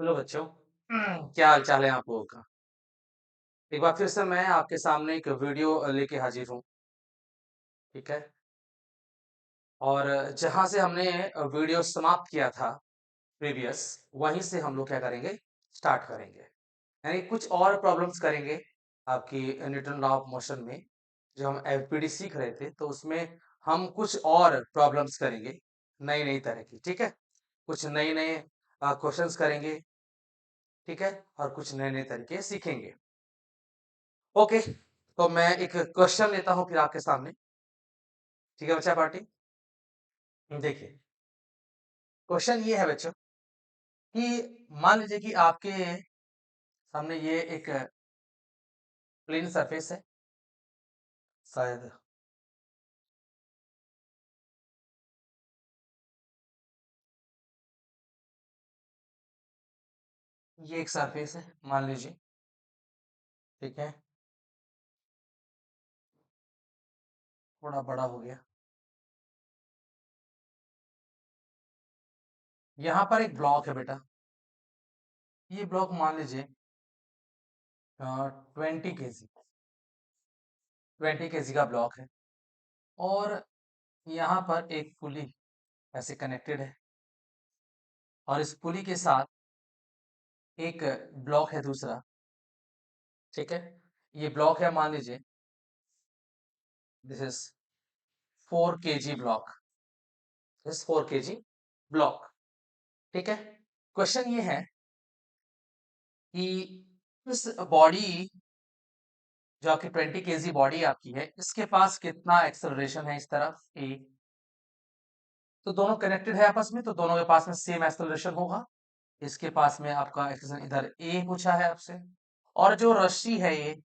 Hello बच्चों। क्या हाल चाल है आप लोगों का। एक बार फिर से मैं आपके सामने एक वीडियो लेके हाजिर हूँ। ठीक है। और जहाँ से हमने वीडियो समाप्त किया था प्रीवियस, वहीं से हम लोग क्या करेंगे, स्टार्ट करेंगे। यानी कुछ और प्रॉब्लम्स करेंगे आपकी न्यूटन लॉ ऑफ मोशन में। जो हम एफपीडी सीख रहे थे तो उसमें हम कुछ और प्रॉब्लम्स करेंगे, नई नई तरह की। ठीक है। कुछ नए नए क्वेश्चंस करेंगे। ठीक है। और कुछ नए नए तरीके सीखेंगे। ओके। तो मैं एक क्वेश्चन लेता हूं फिर आपके सामने। ठीक है बच्चा पार्टी। देखिए, क्वेश्चन ये है बच्चों कि मान लीजिए कि आपके सामने ये एक प्लेन सरफेस है। शायद ये एक सरफेस है, मान लीजिए। ठीक है। थोड़ा बड़ा हो गया। यहाँ पर एक ब्लॉक है बेटा। ये ब्लॉक मान लीजिए 20 kg, 20 kg का ब्लॉक है। और यहाँ पर एक पुली ऐसे कनेक्टेड है। और इस पुली के साथ एक ब्लॉक है दूसरा। ठीक है। ये ब्लॉक है, मान लीजिए this is 4 kg block. This 4 kg block. ठीक है। क्वेश्चन ये है कि इस बॉडी, जो आपकी 20 kg बॉडी आपकी है, इसके पास कितना एक्सेलरेशन है इस तरफ ए। तो दोनों कनेक्टेड है आपस में, तो दोनों के पास में सेम एक्सेलरेशन होगा। इसके पास में आपका एक्सेलरेशन इधर ए पूछा है आपसे। और जो रस्सी है ये,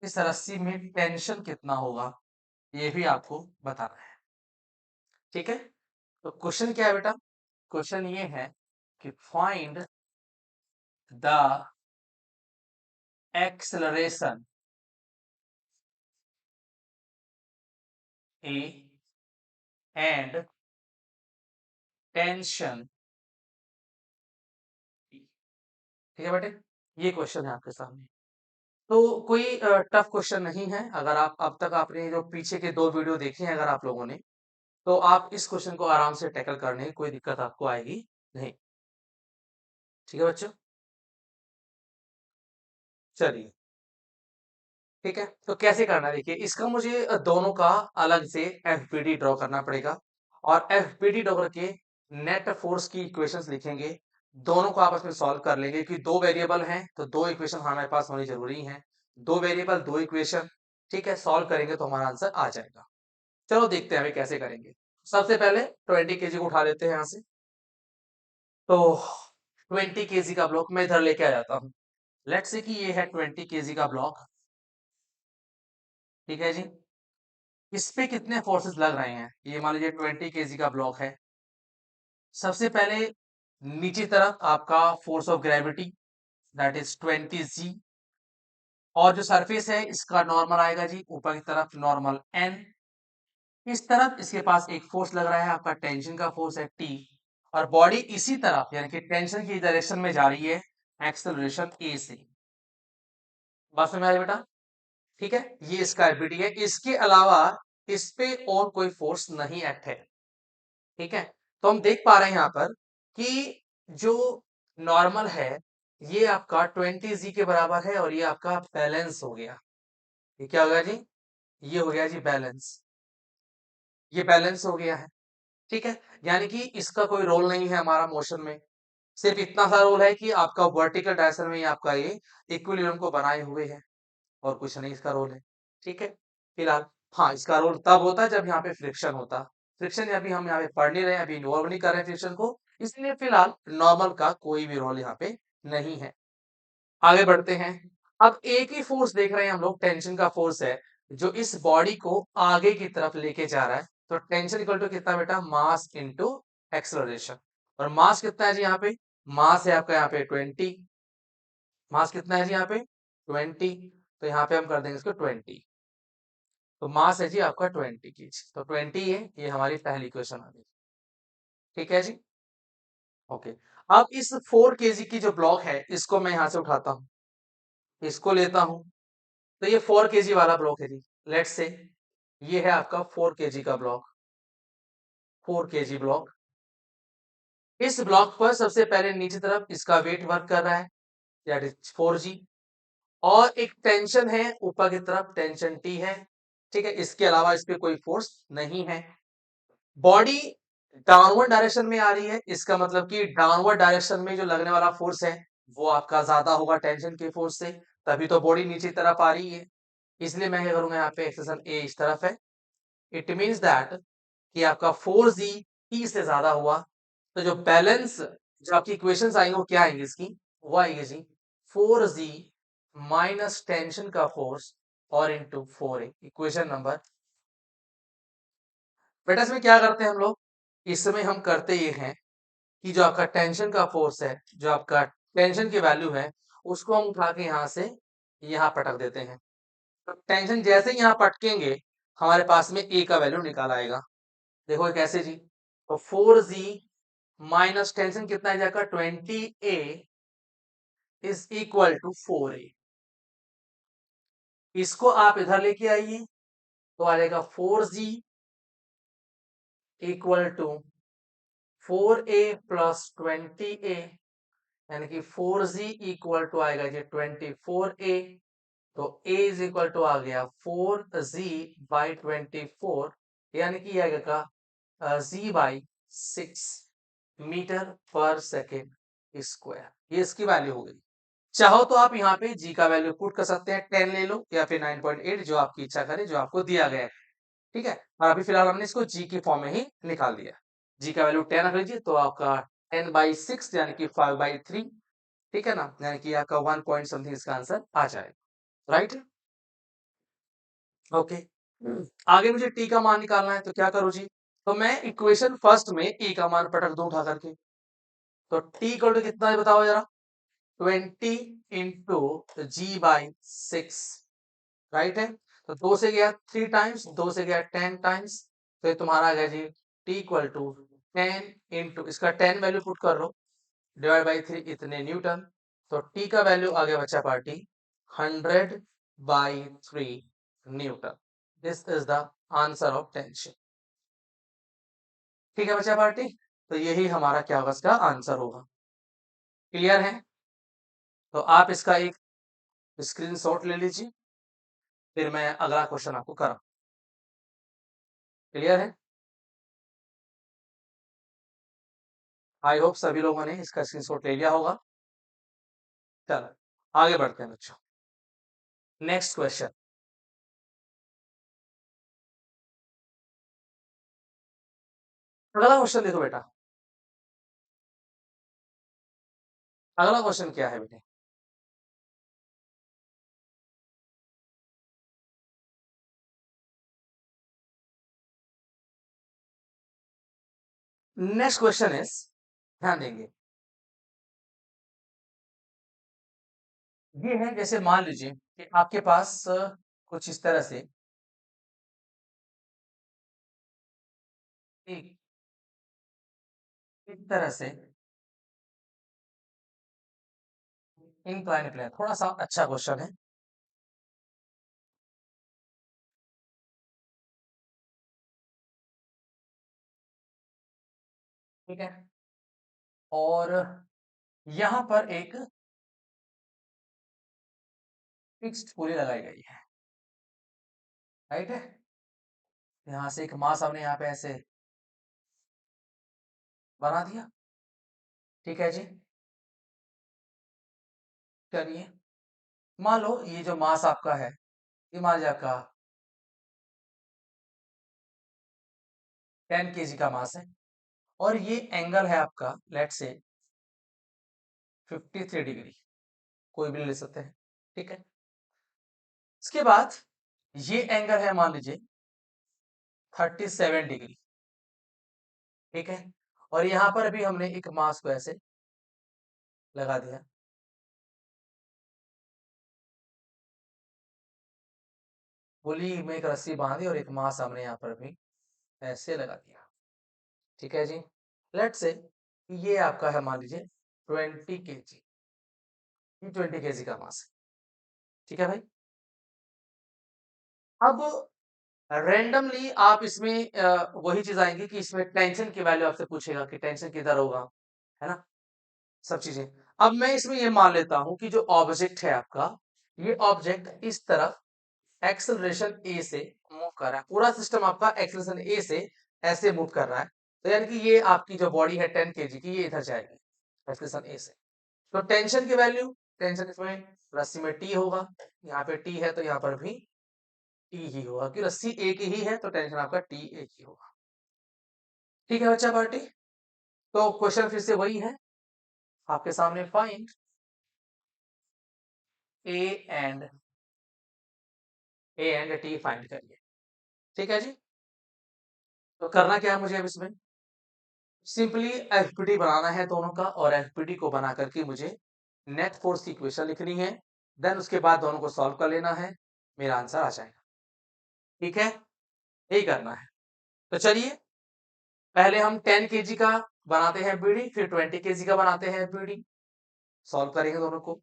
इस रस्सी में टेंशन कितना होगा, ये भी आपको बताना है। ठीक है। तो क्वेश्चन क्या है बेटा, क्वेश्चन ये है कि find the acceleration A and tension. ठीक है बेटे, ये क्वेश्चन है आपके सामने। तो कोई टफ क्वेश्चन नहीं है। अगर आप अब तक आपने जो पीछे के 2 वीडियो देखे हैं अगर आप लोगों ने, तो आप इस क्वेश्चन को आराम से टैकल करने की कोई दिक्कत आपको आएगी नहीं। ठीक है बच्चों, चलिए। ठीक है, तो कैसे करना है देखिए, इसका मुझे दोनों का अलग से एफपीडी ड्रॉ करना पड़ेगा। और एफपीडी ड्रॉ करके नेट फोर्स की इक्वेशंस लिखेंगे। दोनों को आपस में सॉल्व कर लेंगे क्योंकि 2 वेरिएबल हैं तो 2 इक्वेशन हमारे पास होनी जरूरी है। 2 वेरिएबल 2 इक्वेशन। ठीक है, सॉल्व करेंगे तो हमारा आंसर आ जाएगा। चलो देखते हैं हमें कैसे करेंगे। सबसे पहले 20 kg को उठा लेते हैं यहाँ से। तो 20 kg का ब्लॉक मैं इधर लेके आ जाता हूँ। लेट्स से कि ये है 20 kg का ब्लॉक। ठीक है जी। इस पे कितने फोर्सेस लग रहे हैं, ये मान लीजिए 20 kg का ब्लॉक है। सबसे पहले नीचे तरफ आपका force of gravity, that is 20 G। और जो सरफेस है इसका नॉर्मल आएगा जी ऊपर की तरफ, नॉर्मल N। इस तरफ इसके पास एक फोर्स लग रहा है, आपका टेंशन का फोर्स है T। और बॉडी इसी तरफ यानी कि टेंशन की डायरेक्शन में जा रही है, एक्सेलरेशन A से। बात समझ में आई बेटा। ठीक है, ये इसका एबिलिटी है। इसके अलावा इस पे और कोई फोर्स नहीं एक्ट है। ठीक है। तो हम देख पा रहे हैं यहाँ पर कि जो नॉर्मल है ये आपका 20 G के बराबर है और ये आपका बैलेंस हो गया। ये क्या हो गया जी, ये हो गया जी बैलेंस। ये बैलेंस हो गया है। ठीक है। यानी कि इसका कोई रोल नहीं है हमारा मोशन में। सिर्फ इतना सा रोल है कि आपका वर्टिकल डायरेक्शन में ही आपका ये इक्विलिब्रियम को बनाए हुए है, और कुछ नहीं इसका रोल है। ठीक है। फिलहाल हाँ, इसका रोल तब होता है जब यहाँ पे फ्रिक्शन होता। फ्रिक्शन अभी हम यहाँ पे पढ़ नहीं रहे हैं, अभी इन्वॉल्व नहीं कर रहे हैं फ्रिक्शन को, इसलिए फिलहाल नॉर्मल का कोई भी रोल यहाँ पे नहीं है। आगे बढ़ते हैं। अब एक ही फोर्स देख रहे हैं हम लोग, टेंशन का फोर्स है जो इस बॉडी को आगे की तरफ लेके जा रहा है। तो टेंशन इक्वल टू कितना बेटा, मास इनटू एक्सेलरेशन। और मास कितना है जी यहाँ पे, मास है आपका यहाँ पे 20। मास कितना है जी यहाँ पे 20। तो यहाँ पे हम कर देंगे इसको 20। तो मास है जी आपका 20 kg, तो 20 है, ये हमारी पहली इक्वेशन आ गई। ठीक है जी। ओके, अब इस 4 kg की जो ब्लॉक है इसको मैं यहाँ से उठाता हूँ, इसको लेता हूँ, तो ये 4 kg वाला ब्लॉक है जी। लेट्स से ये है आपका 4 kg का ब्लॉक, 4 kg ब्लॉक। इस ब्लॉक पर सबसे पहले नीचे तरफ इसका वेट वर्क कर रहा है, दैट इज 4g, और एक टेंशन है ऊपर की तरफ, टेंशन T है, ठीक है। इसके अलावा इस पे कोई फोर्स नहीं है। बॉडी डाउनवर्ड डायरेक्शन में आ रही है, इसका मतलब कि डाउनवर्ड डायरेक्शन में जो लगने वाला फोर्स है वो आपका ज्यादा होगा टेंशन के फोर्स से, तभी तो बॉडी नीचे की तरफ आ रही है। इसलिए मैं क्या करूंगा, यहाँ पे एक्सेशन ए इस तरफ है। इट मीन्स दैट कि आपका 4g T से ज्यादा हुआ, तो जो बैलेंस, जो आपकी इक्वेशंस आएंगी वो क्या आएंगी इसकी, वो आएगी जी 4g माइनस टेंशन का फोर्स और इंटू 4a, इक्वेशन नंबर। बेटा इसमें क्या करते हैं हम लोग, इसमें हम करते ये हैं कि जो आपका टेंशन का फोर्स है, जो आपका टेंशन की वैल्यू है, उसको हम उठा के यहाँ से यहाँ पटक देते हैं। तो टेंशन जैसे ही यहाँ पटकेंगे हमारे पास में ए का वैल्यू निकाल आएगा। देखो ये कैसे जी, तो 4g माइनस टेंशन कितना आ जाएगा, 20a is equal to 4a। इसको आप इधर लेके आइए तो आ जाएगा 4g equal to 4a plus 20a, यानी कि 4g इक्वल टू आएगा जी 24a। तो a इज इक्वल टू आ गया 4g बाई 24, यानी कि आएगा का g बाई 6 मीटर पर सेकेंड स्क्वायर। ये इसकी वैल्यू हो गई। चाहो तो आप यहाँ पे g का वैल्यू पुट कर सकते हैं, 10 ले लो या फिर 9.8, जो आपकी इच्छा करे, जो आपको दिया गया है, ठीक है। और अभी फिलहाल हमने इसको g की फॉर्म में ही निकाल दिया। g का वैल्यू 10 रख लीजिए तो आपका 10/6 यानी कि 5/3, ठीक है ना, यानी कि आपका 1 पॉइंट समथिंग इसका आंसर आ जाएगा, राइट। ओके, आगे मुझे टी का मान निकालना है, तो क्या करूं जी, तो मैं इक्वेशन फर्स्ट में ई का मान पटक दूं उठा करके। तो टी इक्वल टू कितना है बताओ जरा, 20 इंटू g/6, राइट है। तो 2 से गया 3 टाइम्स, 2 से गया 10 टाइम्स, तो ये तुम्हारा आ गया G T equal to 10 into, इसका 10 वैल्यू पुट कर लो, डिवाइड बाई 3, इतने न्यूटन। तो टी का वैल्यू आ गया बच्चा party 100/3 Newton. This is the answer of tension. ठीक है बच्चा पार्टी, तो यही हमारा क्या होगा, इसका आंसर होगा। क्लियर है, तो आप इसका एक स्क्रीनशॉट ले लीजिए, फिर मैं अगला क्वेश्चन आपको करा। क्लियर है, आई होप सभी लोगों ने इसका स्क्रीनशॉट ले लिया होगा। चलो आगे बढ़ते हैं बच्चों, नेक्स्ट क्वेश्चन। अगला क्वेश्चन देखो बेटा, अगला क्वेश्चन क्या है बेटे, नेक्स्ट क्वेश्चन इज, ध्यान देंगे, ये है जैसे मान लीजिए कि आपके पास कुछ इस तरह से एक, एक तरह से इंक्लाइन प्लेन, थोड़ा सा अच्छा क्वेश्चन है, ठीक है। और यहाँ पर एक फिक्स्ड पुली लगाई गई है, राइट है। यहाँ से एक मास हमने यहाँ पे ऐसे बना दिया, ठीक है जी। चलिए मान लो ये जो मास आपका है, ये मान लीजिए आपका 10 kg का मास है, और ये एंगल है आपका लेट से 53 डिग्री, कोई भी ले सकते हैं, ठीक है। इसके बाद ये एंगल है मान लीजिए 37 डिग्री, ठीक है। और यहाँ पर अभी हमने एक मास को ऐसे लगा दिया, पुली में एक रस्सी बांधी और एक मास हमने यहाँ पर भी ऐसे लगा दिया, ठीक है जी। लेट से ये आपका है मान लीजिए 20 kg, ये 20 kg का मास है। ठीक है भाई। अब रैंडमली आप इसमें वही चीज आएंगी कि इसमें टेंशन की वैल्यू आपसे पूछेगा कि टेंशन किधर होगा, है ना, सब चीजें। अब मैं इसमें ये मान लेता हूं कि जो ऑब्जेक्ट है आपका, ये ऑब्जेक्ट इस तरफ एक्सेलरेशन ए से मूव कर रहा है, पूरा सिस्टम आपका एक्सेलरेशन ए से ऐसे मूव कर रहा है। तो यानी कि ये आपकी जो बॉडी है 10 kg की, ये इधर जाएगी एक्सेलरेशन ए से। तो टेंशन की वैल्यू, टेंशन इसमें रस्सी में टी होगा, यहाँ पे टी है तो यहाँ पर भी टी ही होगा, क्योंकि रस्सी एक ही है तो टेंशन आपका टी एक ही होगा। ठीक है बच्चा पार्टी। तो क्वेश्चन फिर से वही है आपके सामने, find A and T find करिए। ठीक है जी। तो करना क्या है मुझे अब इसमें, सिंपली एफपीटी बनाना है दोनों का, और एफपीटी को बना करके मुझे नेट फोर्स की इक्वेशन लिखनी है, देन उसके बाद दोनों को सॉल्व कर लेना है, मेरा आंसर आ जाएगा। ठीक है, यही करना है। तो चलिए पहले हम 10 kg का बनाते हैं बीडी, फिर 20 kg का बनाते हैं बीडी, सॉल्व करेंगे दोनों को।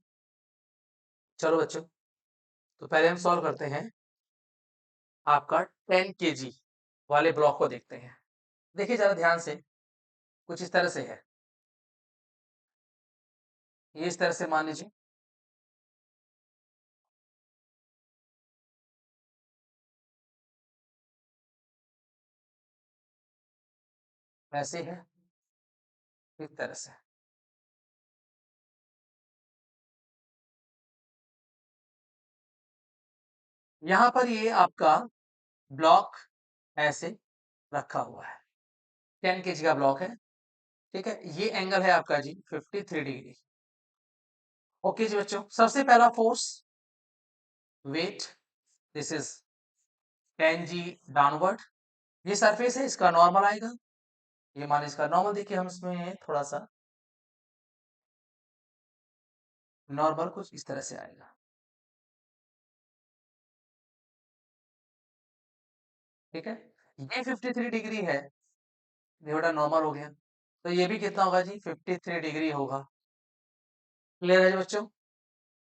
चलो बच्चों, तो पहले हम सॉल्व करते हैं आपका 10 kg वाले ब्लॉक को देखते हैं। देखिए जरा ध्यान से, कुछ इस तरह से है, ये इस तरह से मान लीजिए, ऐसे है, इस तरह से। यहाँ पर ये आपका ब्लॉक ऐसे रखा हुआ है, 10 kg का ब्लॉक है। ठीक है, ये एंगल है आपका जी 53 डिग्री। ओके जी बच्चों, सबसे पहला force weight, this is 10 g downward. ये सरफेस है, इसका नॉर्मल आएगा, ये मान इसका नॉर्मल, देखिए हम इसमें थोड़ा सा नॉर्मल कुछ इस तरह से आएगा। ठीक है, ये 53 डिग्री है, ये बड़ा नॉर्मल हो गया, तो ये भी कितना होगा जी 53 डिग्री होगा। क्लियर है जी बच्चों।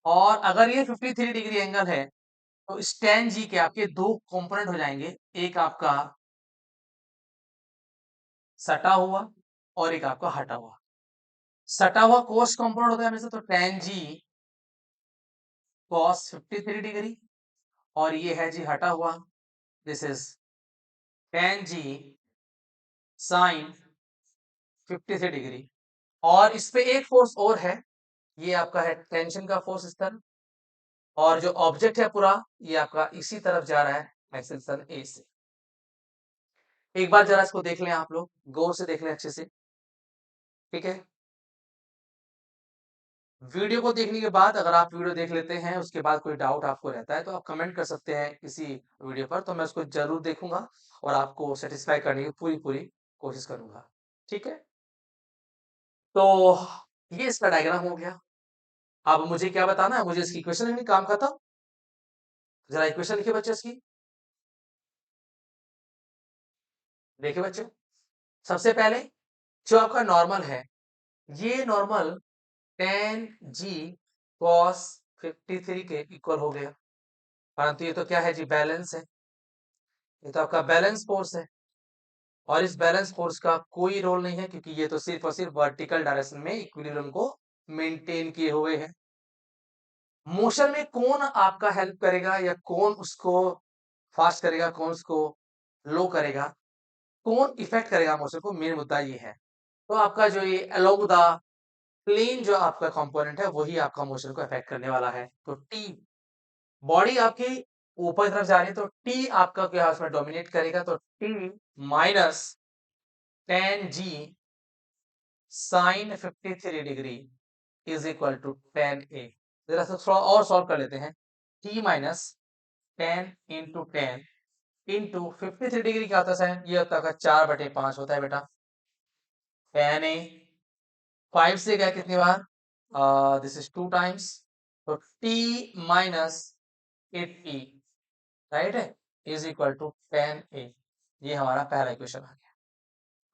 और अगर ये 53 डिग्री एंगल है, तो इस 10 g के आपके दो कंपोनेंट हो जाएंगे, एक आपका सटा हुआ और एक आपका हटा हुआ। सटा हुआ कोस कंपोनेंट होता है हमेशा, तो 10 g कॉस 53 डिग्री, और ये है जी हटा हुआ, this is 10 g sine 53 degree. और इस पे एक फोर्स और है, ये आपका है टेंशन का फोर्स इस तरफ, और जो ऑब्जेक्ट है पूरा ये आपका इसी तरफ जा रहा है एक्सेलरेशन ए से। एक बार जरा इसको देख लें आप लोग, गौर से देख लें अच्छे से। ठीक है, वीडियो को देखने के बाद अगर आप वीडियो देख लेते हैं, उसके बाद कोई डाउट आपको रहता है तो आप कमेंट कर सकते हैं इसी वीडियो पर, तो मैं उसको जरूर देखूंगा और आपको सेटिस्फाई करने की पूरी पूरी कोशिश करूंगा। ठीक है, तो ये इसका डायग्राम हो गया। अब मुझे क्या बताना है, मुझे इसकी इक्वेशन लिखनी, काम खत्म। जरा इक्वेशन लिखिए बच्चे इसकी। देखिए बच्चों, सबसे पहले जो आपका नॉर्मल है, ये नॉर्मल 10 g cos 53 के इक्वल हो गया, परंतु ये तो क्या है जी, बैलेंस है, ये तो आपका बैलेंस फोर्स है, और इस बैलेंस फोर्स का कोई रोल नहीं है, क्योंकि ये तो सिर्फ और सिर्फ वर्टिकल डायरेक्शन में इक्विलिब्रियम को मेंटेन किए हुए है। मोशन में कौन आपका हेल्प करेगा, या कौन उसको फास्ट करेगा, कौन उसको लो करेगा, कौन इफेक्ट करेगा मोशन को, मेन मुद्दा ये है। तो आपका जो ये अलोंग द प्लेन जो आपका कंपोनेंट है, वही आपका मोशन को इफेक्ट करने वाला है। तो टी, बॉडी आपकी ऊपर की तरफ जा रही है, तो टी आपका क्या उसमें डोमिनेट करेगा, तो T minus 10 g sine 53 degree is equal to 10 a। जरा सा थोड़ा और सॉल्व कर लेते हैं, t माइनस 10 × 10 इंटू 53 डिग्री क्या होता है, ये होता है 4/5 होता है बेटा, 10 a, 5 से गया कितनी बार, दिस इज 2 टाइम्स, तो t माइनस 80, राइट है, इज इक्वल टू 10 a। ये हमारा पहला इक्वेशन आ गया।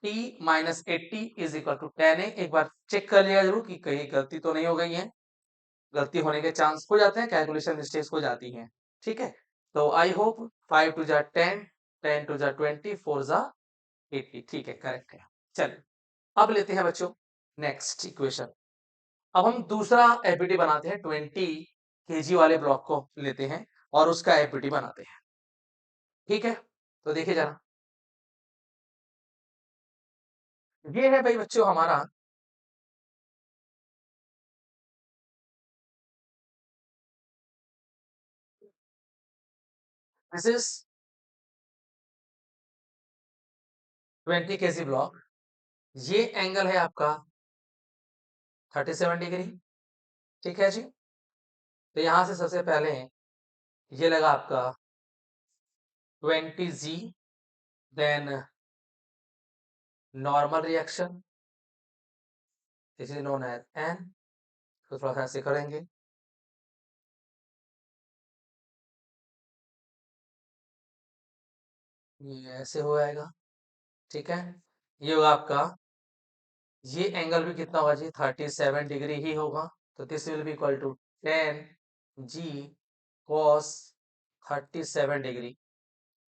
T minus 80 is equal to 10 A. एक बार चेक कर लिया जरूर कि कहीं गलती तो नहीं हो गई है। गलती होने के चांस हो जाते हैं, कैलकुलेशन मिस्टेक्स हो जाती हैं। ठीक है, तो आई होप 5 टू जा 10, 10 टू जा 20, 4 जा 80। ठीक है, करेक्ट है। चलिए अब लेते हैं बच्चों नेक्स्ट इक्वेशन। अब हम दूसरा एफबीटी बनाते हैं, 20 kg वाले ब्लॉक को लेते हैं और उसका एफबीटी बनाते हैं। ठीक है, तो देखिए जरा, ये है भाई बच्चों हमारा दिस इज 20 kg ब्लॉक। ये एंगल है आपका 37 डिग्री। ठीक है जी, तो यहां से सबसे पहले ये लगा आपका 20 g, then normal reaction, this is known as N. तो थोड़ा सा ऐसे करेंगे, ये ऐसे हो जाएगा। ठीक है, ये होगा आपका, ये एंगल भी कितना होगा जी, 37 डिग्री ही होगा। तो this will be equal to 10 g cos 37 degree,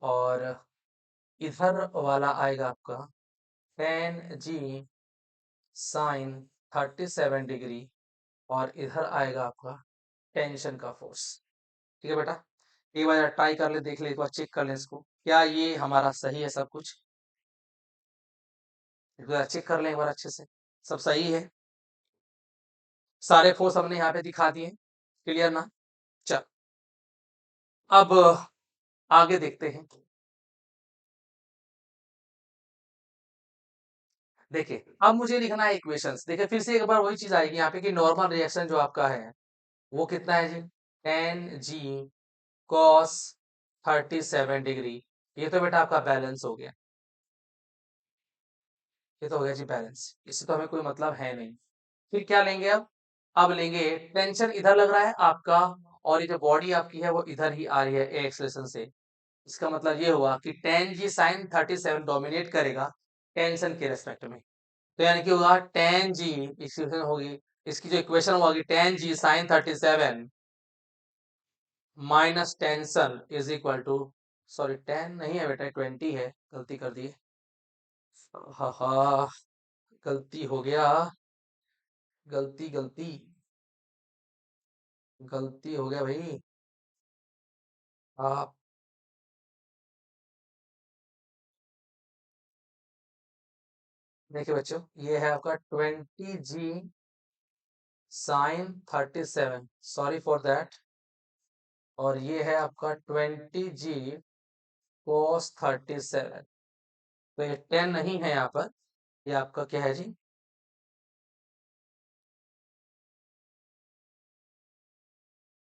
और इधर वाला आएगा आपका 10 g साइन 37 डिग्री, और इधर आएगा आपका टेंशन का फोर्स। ठीक है बेटा, एक बार ट्राई कर ले, देख ले, एक बार चेक कर ले इसको, क्या ये हमारा सही है सब कुछ। एक बार चेक कर ले एक बार अच्छे से, सब सही है। सारे फोर्स हमने यहाँ पे दिखा दिए, क्लियर ना। चल अब आगे देखते हैं। देखिए अब मुझे लिखना है इक्वेशंस। देखिए फिर से एक बार वही चीज आएगी यहाँ पे कि नॉर्मल रिएक्शन जो आपका है वो कितना है जी, 10 g cos 37 डिग्री। ये तो बेटा आपका बैलेंस हो गया, ये तो हो गया जी बैलेंस, इससे तो हमें कोई मतलब है नहीं। फिर क्या लेंगे अब लेंगे टेंशन इधर लग रहा है आपका, और ये जो बॉडी आपकी है वो इधर ही आ रही है ए एक्सलेशन से। इसका मतलब ये हुआ कि 10 g साइन 37 डोमिनेट करेगा टेंशन के रेस्पेक्ट में। तो यानी कि होगा 10 g, इक्वेशन होगी, इसकी जो इक्वेशन होगी 10 g sine 37 minus tension is equal to, sorry 10 नहीं है बेटा 20 है, गलती कर दी। हा हा, गलती हो गया, गलती गलती गलती हो गया भाई। आप देखिए बच्चों, ये है आपका 20 g sine 37, sorry for that, और ये है आपका 20 g cos 37। तो ये 10 नहीं है यहाँ पर, ये आपका क्या है जी,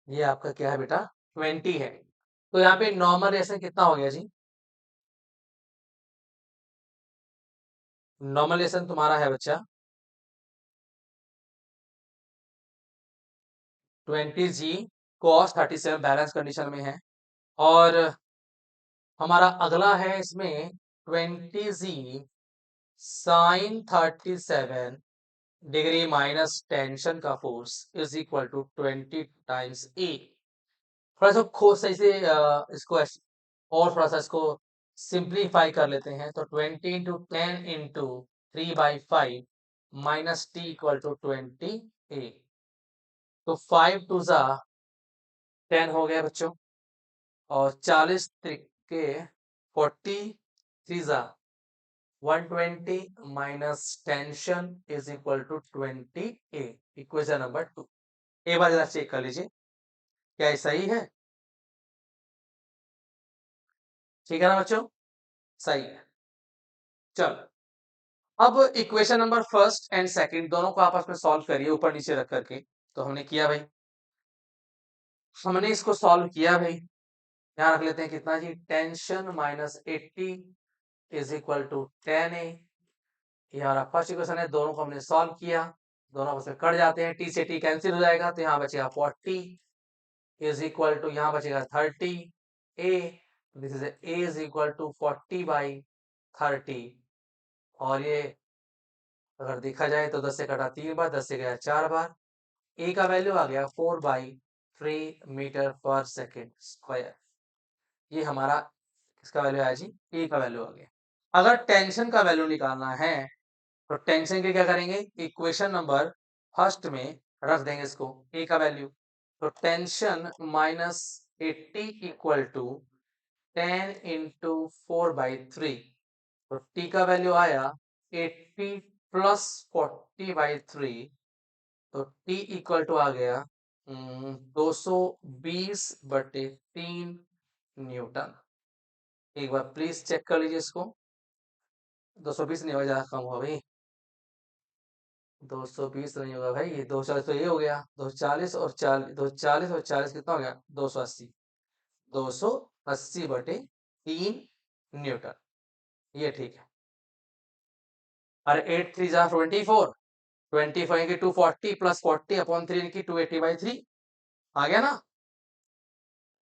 ये आपका क्या है बेटा, 20 है। तो यहाँ पे नॉर्मल रिएक्शन कितना हो गया जी, नॉर्मल रिएक्शन तुम्हारा है बच्चा 20 g cos 37, बैलेंस कंडीशन में है। और हमारा अगला है इसमें 20 g sine 37 degree minus tension का force is equal to 20 times A. थोड़ा सा खो सही से इसको और थोड़ा सा इसको सिंप्लीफाई कर लेते हैं। तो 20 into 10 into 3/5 minus T equal to 20 A. तो 5 टू ज़ा 10 हो गया बच्चों, और 40 त्रिके 40, 3 ज़ा 120 minus tension is equal to 20 A. Equation number 2। एक बार जरा चेक कर लीजिए, क्या ये सही है। ठीक है ना बच्चों, सही है। चलो अब equation number first and second दोनों को आपस में सॉल्व करिए ऊपर नीचे रख करके। तो हमने किया भाई, हमने इसको सॉल्व किया भाई। यहाँ रख लेते हैं कितना G, tension minus 80 is equal to 10 A. ये हमारा फर्स्ट इक्वेशन है, दोनों को हमने सॉल्व किया, दोनों आपस में कट जाते हैं, टी से टी कैंसिल हो जाएगा, तो यहाँ बचेगा 40 इज इक्वल टू, यहाँ बचेगा 30 A. This is A is equal to 40/30, और ये अगर देखा जाए तो 10 से कटा 3 बार, 10 से गया 4 बार। ए का वैल्यू आ गया 4/3 मीटर पर सेकेंड स्क्वायर। ये हमारा किसका वैल्यू आया जी? ए का वैल्यू आ गया। अगर टेंशन का वैल्यू निकालना है तो टेंशन के क्या करेंगे? इक्वेशन नंबर फर्स्ट में रख देंगे इसको, ए का वैल्यू। तो टेंशन -80 इक्वल टू 10 × 4/3। तो टी का वैल्यू आया 80 प्लस 40/3। तो टी इक्वल टू आ गया 220/3 न्यूटन। एक बार प्लीज चेक कर लीजिए इसको। 220 नहीं होगा, ज्यादा कम होगा भाई। 220 नहीं होगा भाई, ये 240 तो ये हो गया। 240 और 40 कितना हो गया? 280। 280/3 न्यूटन, ये ठीक है। अरे 8×3 = 24। 24 की 240 प्लस 40/3 की 280/3 आ गया ना।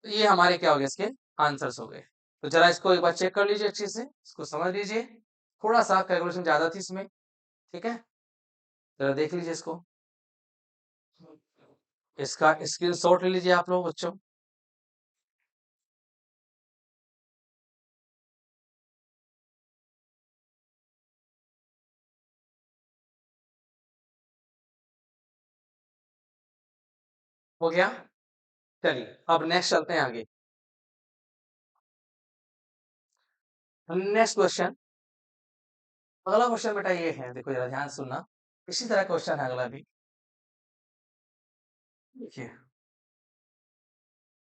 तो ये हमारे क्या हो गए? इसके आंसर्स हो गए। तो जरा इसको एक बार चेक कर लीजिए अच्छे से, इसको समझ लीजिए। थोड़ा सा कैलकुलेशन ज्यादा थी इसमें, ठीक है। जरा देख लीजिए इसको, इसका स्क्रीनशॉट ले लीजिए आप लोग बच्चों। हो गया? चलिए अब नेक्स्ट चलते हैं आगे। नेक्स्ट क्वेश्चन, अगला क्वेश्चन बेटा ये है, देखो जरा ध्यान से सुनना। इसी तरह क्वेश्चन है अगला भी। देखिए,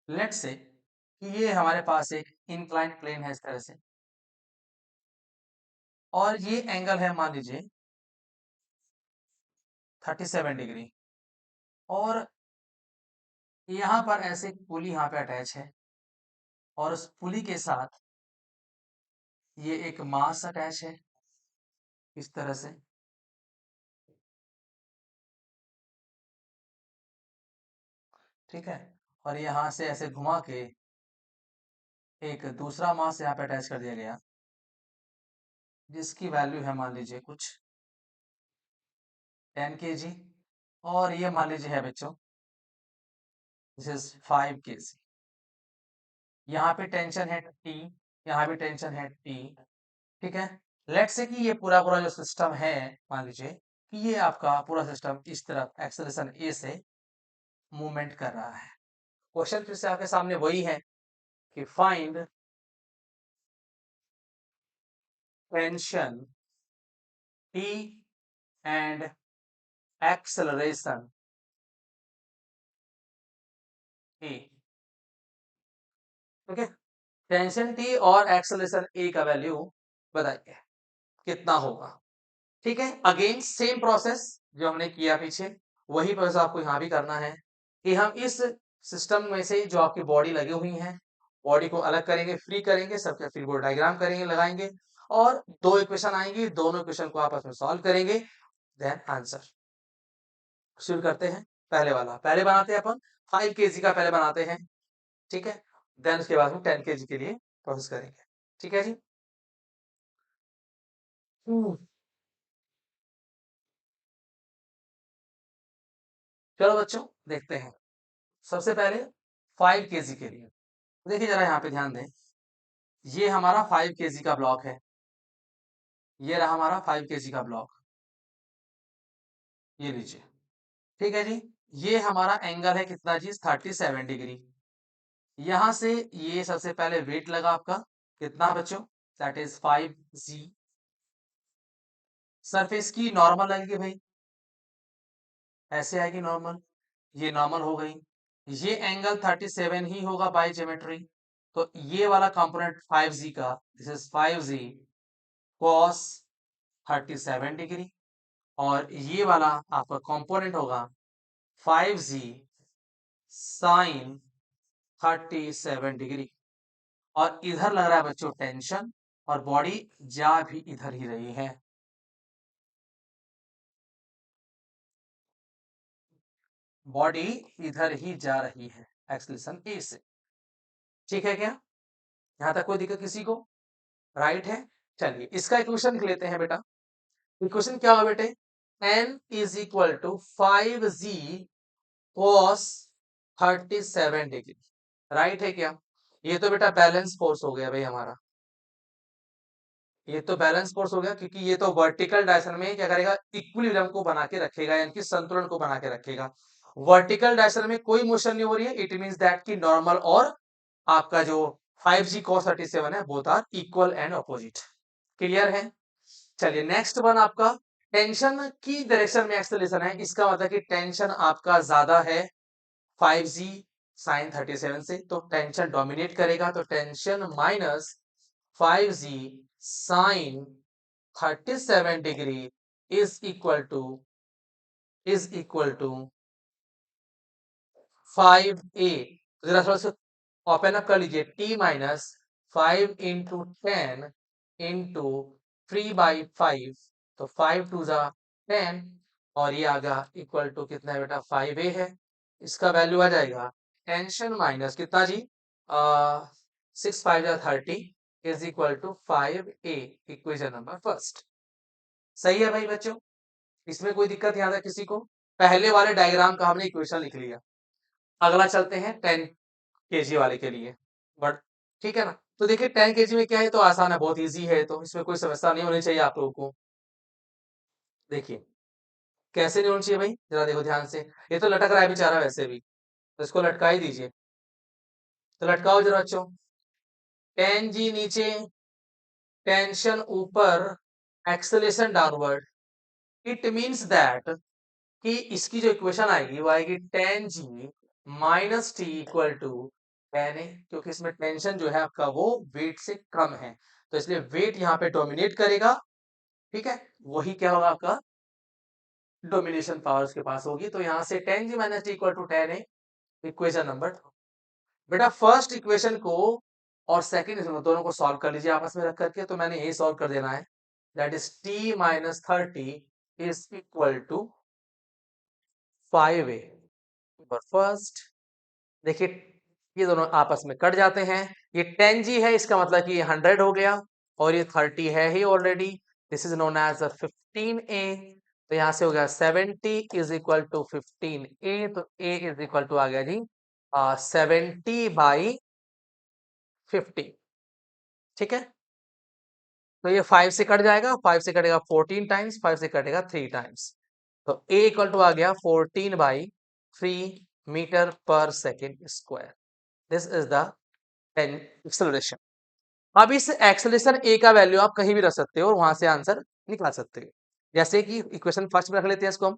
लेट्स से कि ये हमारे पास एक इंक्लाइंड प्लेन है इस तरह से, और ये एंगल है मान लीजिए 37 डिग्री। और यहाँ पर ऐसे एक पुली यहाँ पे अटैच है, और उस पुली के साथ ये एक मास अटैच है इस तरह से, ठीक है। और यहाँ से ऐसे घुमा के एक दूसरा मास यहाँ पे अटैच कर दिया गया, जिसकी वैल्यू है मान लीजिए कुछ 10 kg। और ये मान लीजिए है बच्चों दिस इज 5 kg। यहाँ पे टेंशन है टी, यहाँ भी टेंशन है टी, ठीक है। लेट्स से कि ये पूरा पूरा जो सिस्टम है, मान लीजिए कि ये आपका पूरा सिस्टम इस तरफ एक्सेलरेशन ए से मूवमेंट कर रहा है। क्वेश्चन फिर से आपके सामने वही है कि find tension T and acceleration A, ठीक है। टेंशन टी और एक्सेलरेशन ए का वैल्यू बताइए कितना होगा, ठीक है। अगेन सेम प्रोसेस जो हमने किया पीछे, वही प्रोसेस आपको यहाँ भी करना है कि हम इस सिस्टम में से जो आपकी बॉडी लगी हुई है, बॉडी को अलग करेंगे, फ्री करेंगे, सबके फिर वो डायग्राम करेंगे, लगाएंगे, और दो इक्वेशन आएंगी, दोनों इक्वेशन को आपस में सॉल्व करेंगे, देन आंसर। शुरू करते हैं। पहले वाला पहले बनाते हैं अपन, 5 kg का पहले बनाते हैं, ठीक है। देन उसके बाद हम 10 kg के लिए प्रोसेस करेंगे, ठीक है जी। हम्म, चलो बच्चों देखते हैं। सबसे पहले 5 kg के लिए देखिए, जरा यहाँ पे ध्यान दें। ये हमारा 5 kg का ब्लॉक है, ये रहा हमारा 5 kg का ब्लॉक, ये लीजिए, ठीक है जी। ये हमारा एंगल है कितना जी? 37 डिग्री। यहां से ये सबसे पहले वेट लगा आपका कितना बच्चों? That is 5g। सरफेस की नॉर्मल आएगी भाई, ऐसे आएगी नॉर्मल, ये नॉर्मल हो गई। ये एंगल 37 ही होगा बाय ज्योमेट्री। तो ये वाला कंपोनेंट 5g का, this is 5g cos 37 degree. और ये वाला आपका कंपोनेंट होगा 5g साइन 37 डिग्री। और इधर लग रहा है बच्चों टेंशन, और बॉडी जा भी इधर ही रही है, बॉडी इधर ही जा रही है एक्सलेशन ए से, ठीक है क्या? यहां तक कोई दिक्कत किसी को? राइट है। चलिए इसका इक्वेशन लिख लेते हैं बेटा। इक्वेशन क्या होगा बेटे, n is equal to 5g cos 37 degree, right है क्या? ये तो बेटा बैलेंस फोर्स हो गया भाई हमारा, ये तो बैलेंस फोर्स हो गया, क्योंकि ये तो वर्टिकल डायरेक्शन में क्या करेगा, इक्विलिब्रियम को बना के रखेगा, यानी कि संतुलन को बना के रखेगा। वर्टिकल डायरेक्शन में कोई मोशन नहीं हो रही है, इट मींस दैट कि नॉर्मल और आपका जो 5g cos 37 है, both are equal and opposite. Clear है? चलिए नेक्स्ट वन आपका, टेंशन की डायरेक्शन में एक्सेलरेशन है, इसका मतलब कि टेंशन आपका ज्यादा है 5g sin 37 से, तो टेंशन डोमिनेट करेगा, तो tension minus 5g sin 37 degree is equal to 5a। जरा थोड़ा सा ओपन अप कर लीजिए, t माइनस 5 × 10 इंटू 3/5, तो 5 2 × 10, और ये आ गया इक्वल टू कितना है बेटा, 5a है। इसका वैल्यू आ जाएगा टेंशन माइनस कितना G, 6 5 30 is equal to 5a, equation number first. सही है भाई बच्चों, इसमें कोई दिक्कत यहाँ तक किसी को? पहले वाले डायग्राम का हमने इक्वेशन लिख लिया, अगला चलते हैं 10 kg वाले के लिए, बट ठीक है ना। तो देखिए 10 kg में क्या है, तो आसान है, बहुत इजी है, तो इसमें कोई समस्या नहीं होनी चाहिए आप लोगों को। देखिए कैसे नहीं होनी चाहिए भाई, जरा देखो ध्यान से, ये तो लटक रहा है बेचारा वैसे भी, तो इसको लटका ही दीजिए, तो लटकाओ जरा बच्चों। 10g नीचे, टेंशन ऊपर, acceleration downward, it means that कि इसकी जो इक्वेशन आएगी वो आएगी 10g minus T equal to 10a, क्योंकि इसमें टेंशन जो है आपका वो वेट से कम है, तो इसलिए वेट यहाँ पे डोमिनेट करेगा, ठीक है, वही क्या होगा आपका डोमिनेशन पावर उसके पास होगी, तो यहाँ से 10g minus T equal to 10a, equation number 2। बेटा फर्स्ट इक्वेशन को और सेकंड इक्वेशन दोनों को सॉल्व कर लीजिए आपस में रख करके, तो मैंने यही सॉल्व कर देना है, that is t minus 30 is equal to 5a। First देखिए ये दोनों आपस में कट जाते हैं, ये 10g है, इसका मतलब कि ये 100 हो गया, और ये 30 है ही already, this is known as 15a, तो यहां से हो गया 70 इज इक्वल टू 15a, तो a इज इक्वल टू आ गया जी 70/50, ठीक है। तो ये 5 से कट जाएगा, 5 से कटेगा 14 टाइम्स, 5 से कटेगा 3 टाइम्स, तो a इक्वल टू आ गया 14/3 मीटर पर second square, this is the acceleration. अब इस एक्सेलरेशन ए का वैल्यू आप कहीं भी रख सकते हो और वहां से आंसर निकाल सकते हो, जैसे कि इक्वेशन फर्स्ट में रख लेते हैं इसको हम,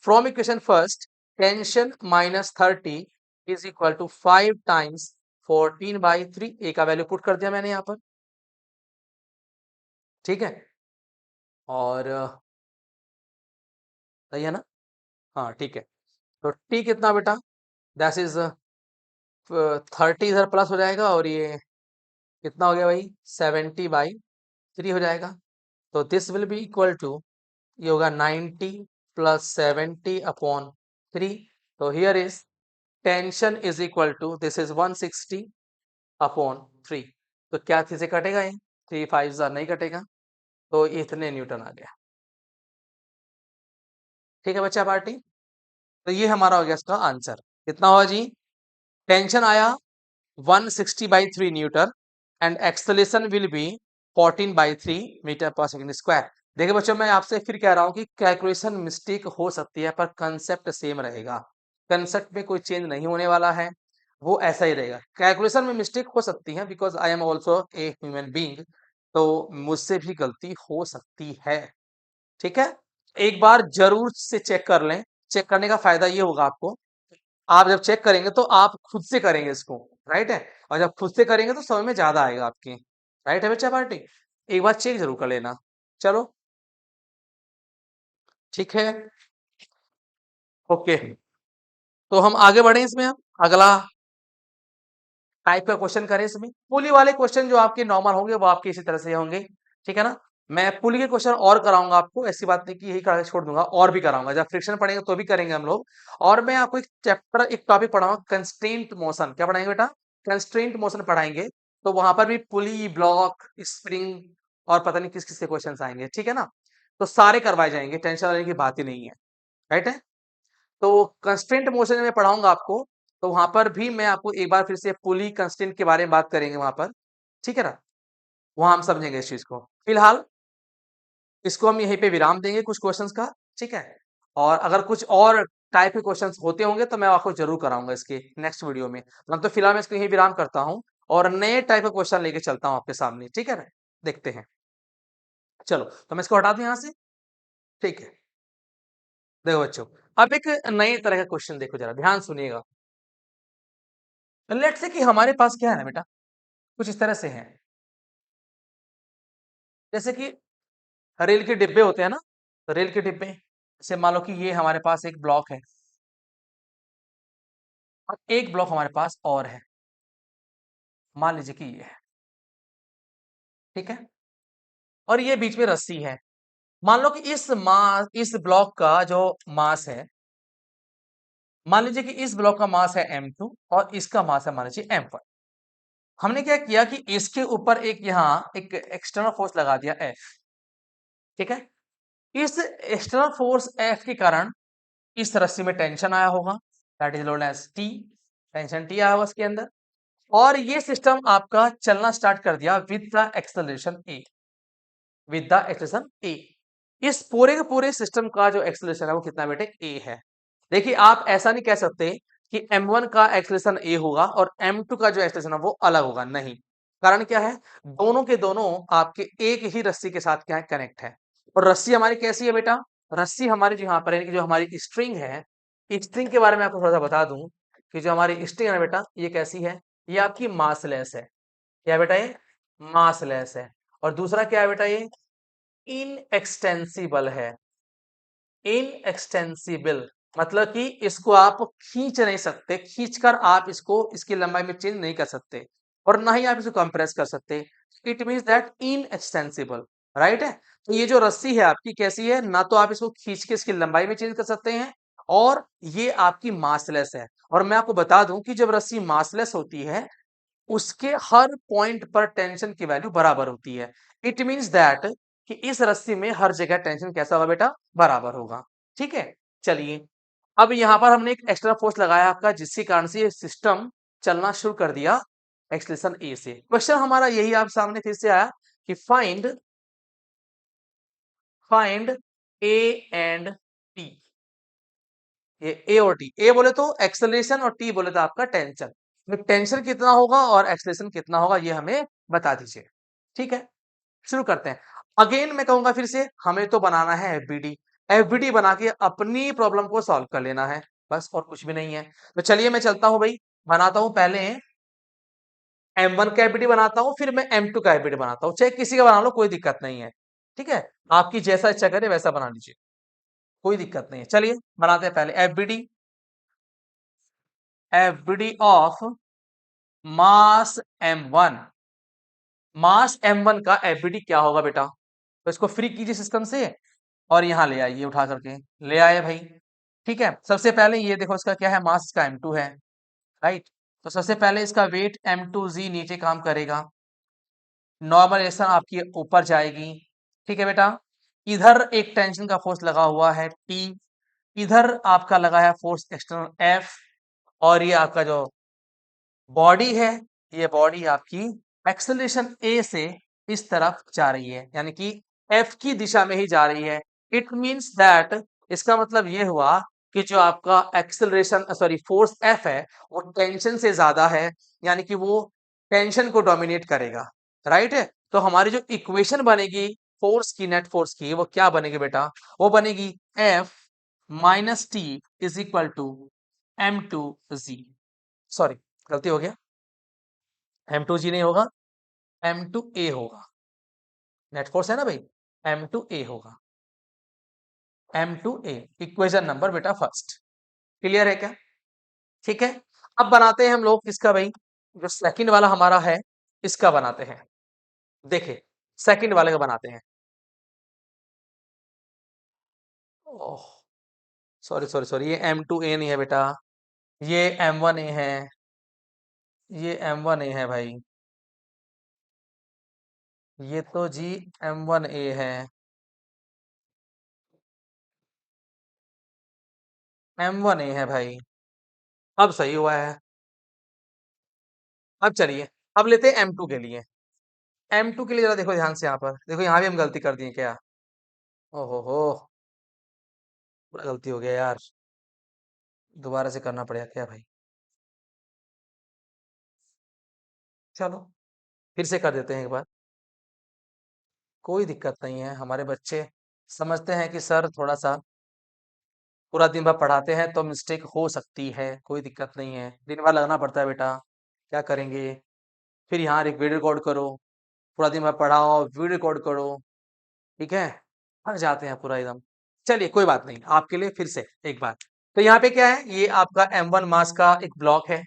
from equation first tension minus 30 is equal to 5 times 14/3, A का वैल्यू पुट कर दिया मैंने यहाँ पर, ठीक है, और सही है ना, हाँ ठीक है, तो टी कितना बेटा, दैट इज 30 इधर प्लस हो जाएगा, और ये कितना हो गया भाई 70/3 हो जाएगा, तो this will be equal to, ये होगा 90 प्लस 70/3, तो here is tension is equal to, this is 160/3, तो क्या थ्री से कटेगा, ये 3 5 नहीं कटेगा, तो इतने न्यूटन आ गया, ठीक है बच्चा पार्टी। तो ये हमारा हो गया इसका आंसर, कितना हुआ जी, टेंशन आया 160/3 newton and acceleration will be 14/3 metre per second square. देखिए बच्चों मैं आपसे फिर कह रहा हूं कि कैलकुलेशन मिस्टेक हो सकती है, पर कंसेप्ट सेम रहेगा, कंसेप्ट में कोई चेंज नहीं होने वाला है, वो ऐसा ही रहेगा। कैलकुलेशन में मिस्टेक हो सकती है, because I am also a human being, तो मुझसे भी गलती हो सकती है, ठीक है। एक बार जरूर से चेक कर लें, चेक करने का फायदा ये होगा आपको, आप जब चेक करेंगे तो आप खुद से करेंगे इसको, राइट है, और जब खुद से करेंगे तो समझ में ज्यादा आएगा आपकी, राइट है बच्चा पार्टी, एक बार चेक जरूर कर लेना। चलो ठीक है, ओके, तो हम आगे बढ़े इसमें, हम अगला टाइप का क्वेश्चन करें इसमें, पुली वाले क्वेश्चन जो आपके नॉर्मल होंगे वो आपके इसी तरह से होंगे, ठीक है ना। मैं पुली के क्वेश्चन और कराऊंगा आपको, ऐसी बात नहीं कि यही करा के छोड़ दूंगा, और भी कराऊंगा, जब फ्रिक्शन पढ़ेंगे तो भी करेंगे हम लोग, और मैं आपको एक चैप्टर एक टॉपिक पढ़ाऊंगा कंस्ट्रेंट मोशन, क्या पढ़ाएंगे बेटा, कंस्ट्रेंट मोशन पढ़ाएंगे, तो वहां पर भी पुली ब्लॉक स्प्रिंग और पता नहीं किस किस के क्वेश्चन आएंगे, ठीक है ना। तो सारे करवाए जाएंगे, टेंशन लेने की बात ही नहीं है, राइट है। तो कंस्ट्रेंट मोशन में पढ़ाऊंगा आपको, तो वहां पर भी मैं आपको एक बार फिर से पुली कंस्ट्रेंट के बारे में बात करेंगे वहां पर, ठीक है ना, वहां हम समझेंगे इस चीज को। फिलहाल इसको हम यहीं पे विराम देंगे कुछ क्वेश्चंस का, ठीक है। और अगर कुछ और टाइप के क्वेश्चंस होते होंगे तो मैं आपको जरूर कराऊंगा इसके नेक्स्ट वीडियो में। तो फिलहाल मैं इसको यहीं विराम करता हूँ और नए टाइप का क्वेश्चन लेके चलता हूँ आपके सामने, ठीक है ना, देखते हैं। चलो तो मैं इसको हटा दूं यहाँ से, ठीक है। देखो बच्चों, अब एक नए तरह का क्वेश्चन देखो, जरा ध्यान सुनिएगा। लेट्स से कि हमारे पास क्या है ना बेटा, कुछ इस तरह से है, जैसे कि रेल के डिब्बे होते हैं ना, तो रेल के डिब्बे से मान लो कि ये हमारे पास एक ब्लॉक है और एक ब्लॉक हमारे पास और है, मान लीजिए कि ये है, ठीक है। और ये बीच में रस्सी है। मान लो कि इस ब्लॉक का जो मास है, मान लीजिए कि इस ब्लॉक का मास है m2 और इसका मास है मान लीजिए m1। हमने क्या किया कि इसके ऊपर एक यहाँ एक एक्सटर्नल फोर्स लगा दिया F, ठीक है। इस एक्सटर्नल फोर्स F के कारण इस रस्सी में टेंशन आया होगा, that is known as T, tension T आया होगा इसके अंदर। और ये सिस्टम आपका चलना स्टार्ट कर दिया with the acceleration A, with the acceleration A। इस पूरे के पूरे सिस्टम का जो एक्सेलरेशन है वो कितना बेटे A है। देखिए आप ऐसा नहीं कह सकते कि m1 का एक्सेलरेशन A होगा और m2 का जो एक्सेलरेशन है वो अलग होगा, नहीं। कारण क्या है, दोनों के दोनों आपके एक ही रस्सी के साथ क्या है, कनेक्ट है। और रस्सी हमारी कैसी है बेटा, रस्सी हमारी जो यहाँ पर है, जो हमारी स्ट्रिंग है, स्ट्रिंग के बारे में आपको थोड़ा सा बता दूं कि जो हमारी स्ट्रिंग है ना बेटा, ये कैसी है, ये आपकी मासलेस है। क्या है बेटा, ये मासलेस है। और दूसरा क्या है बेटा, ये इनएक्सटेंसिबल है। इनएक्सटेंसिबल मतलब कि इसको आप खींच नहीं सकते, खींचकर आप इसको इसकी लंबाई में चेंज नहीं कर सकते, और ना ही आप इसको कंप्रेस कर सकते। It means that inextensible, right है। तो ये जो रस्सी है आपकी कैसी है, ना तो आप इसको खींच के इसकी लंबाई में चेंज कर सकते हैं, और ये आपकी मासलेस है। और मैं आपको बता दूं कि जब रस्सी मासलेस होती है उसके हर पॉइंट पर टेंशन की वैल्यू बराबर होती है। इट मीन्स दैट कि इस रस्सी में हर जगह टेंशन कैसा होगा बेटा, बराबर होगा, ठीक है। चलिए, अब यहां पर हमने एक एक्स्ट्रा फोर्स लगाया आपका, जिसके कारण से ये सिस्टम चलना शुरू कर दिया एक्सलेशन ए से। क्वेश्चन हमारा यही आप सामने फिर से आया कि फाइंड ए एंड टी। ये ए और टी, ए बोले तो एक्सेलरेशन और टी बोले तो आपका टेंशन। तो टेंशन कितना होगा और एक्सेलरेशन कितना होगा ये हमें बता दीजिए, ठीक है। शुरू करते हैं। अगेन मैं कहूंगा फिर से, हमें तो बनाना है एफबीडी। एफबीडी बना के अपनी प्रॉब्लम को सॉल्व कर लेना है, बस और कुछ भी नहीं है। तो चलिए मैं चलता हूं भाई, बनाता हूं पहले M1 का एफबीडी बनाता हूं, फिर मैं M2 का एफबीडी बनाता हूं, चाहे किसी का बना लो कोई दिक्कत नहीं है, ठीक है। आपकी जैसा इच्छा करे वैसा बना लीजिए, कोई दिक्कत नहीं है। चलिए बनाते हैं पहले FBD. FBD of mass m1, mass m1 का एफबीडी क्या होगा बेटा, तो इसको फ्री कीजिए सिस्टम से और यहां ले आइए उठा करके, ले आए भाई, ठीक है। सबसे पहले ये देखो इसका क्या है, मास का m2 है, राइट। तो सबसे पहले इसका वेट m2z नीचे काम करेगा, नॉर्मलाइजेशन आपकी ऊपर जाएगी, ठीक है बेटा। इधर एक टेंशन का फोर्स लगा हुआ है T, इधर आपका लगा है फोर्स एक्सटर्नल F, और ये आपका जो बॉडी है, ये बॉडी आपकी एक्सेलरेशन ए से इस तरफ जा रही है, यानी कि एफ की दिशा में ही जा रही है। इट मींस दैट, इसका मतलब ये हुआ कि जो आपका एक्सेलरेशन सॉरी फोर्स एफ है वो टेंशन से ज्यादा है, यानी कि वो टेंशन को डोमिनेट करेगा, राइट है। तो हमारी जो इक्वेशन बनेगी फोर्स की, नेट फोर्स की, वो क्या बनेगी बेटा, वो बनेगी F minus T is equal to m2z, sorry गलती हो गया, M2G नहीं होगा, M2A होगा। नेट फोर्स है ना भाई, M2A होगा, M2A, इक्वेशन नंबर बेटा फर्स्ट। क्लियर है क्या, ठीक है। अब बनाते हैं हम लोग इसका भाई, जो सेकंड वाला हमारा है इसका बनाते हैं। देखिए सेकंड वाले का बनाते हैं। ओह सॉरी सॉरी सॉरी, ये M2A नहीं है बेटा, ये M1A है, ये M1A है भाई, ये तो जी M1A है, M1A है भाई। अब सही हुआ है। अब चलिए, अब लेते हैं M2 के लिए। M2 के लिए जरा देखो ध्यान से, यहाँ पर देखो, यहाँ भी हम गलती कर दिए क्या? ओहो हो, बड़ा गलती हो गया यार। दोबारा से करना पड़ेगा क्या भाई? चलो फिर से कर देते हैं एक बार। कोई दिक्कत नहीं है, हमारे बच्चे समझते हैं कि सर थोड़ा सा पूरा दिन भर पढ़ाते हैं तो मिस्टेक हो सकती है, कोई दिक्कत नहीं है, दिन भर लगना पड़ता है बेटा, क्या करेंगे? फिर यहाँ एक वीडियो रिकॉर्ड करो, पूरा दिन भर पढ़ाओ, वीडियो रिकॉर्ड करो, ठीक है? थक जाते हैं पूरा एकदम। चलिए कोई बात नहीं, आपके लिए फिर से एक बार। तो यहाँ पे क्या है, ये आपका M1 मास का एक ब्लॉक है,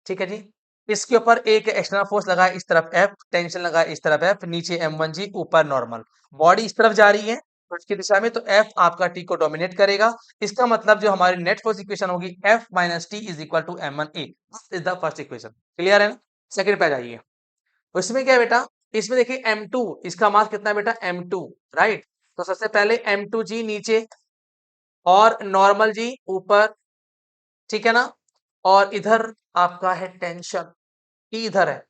ठीक है जी। इसके ऊपर एक एक्सटर्नल फोर्स लगा है इस तरफ F, टेंशन लगा है इस तरफ F, नीचे M1G, ऊपर नॉर्मल। बॉडी इस तरफ जा रही है उसकी दिशा में, तो F आपका T को डोमिनेट करेगा। इसका मतलब जो हमारी नेट फोर्स इक्वेशन होगी F minus T is equal to M1A, is the first equation. Clear है ना? सेकंड पे आ जाइए। उसमें क्या है बेटा, इसमें देखिए M2, इसका मास कितना है बेटा? M2, right? तो सबसे पहले M2G नीचे और नॉर्मल G ऊपर, ठीक है ना? और इधर आपका है टेंशन, T इधर है।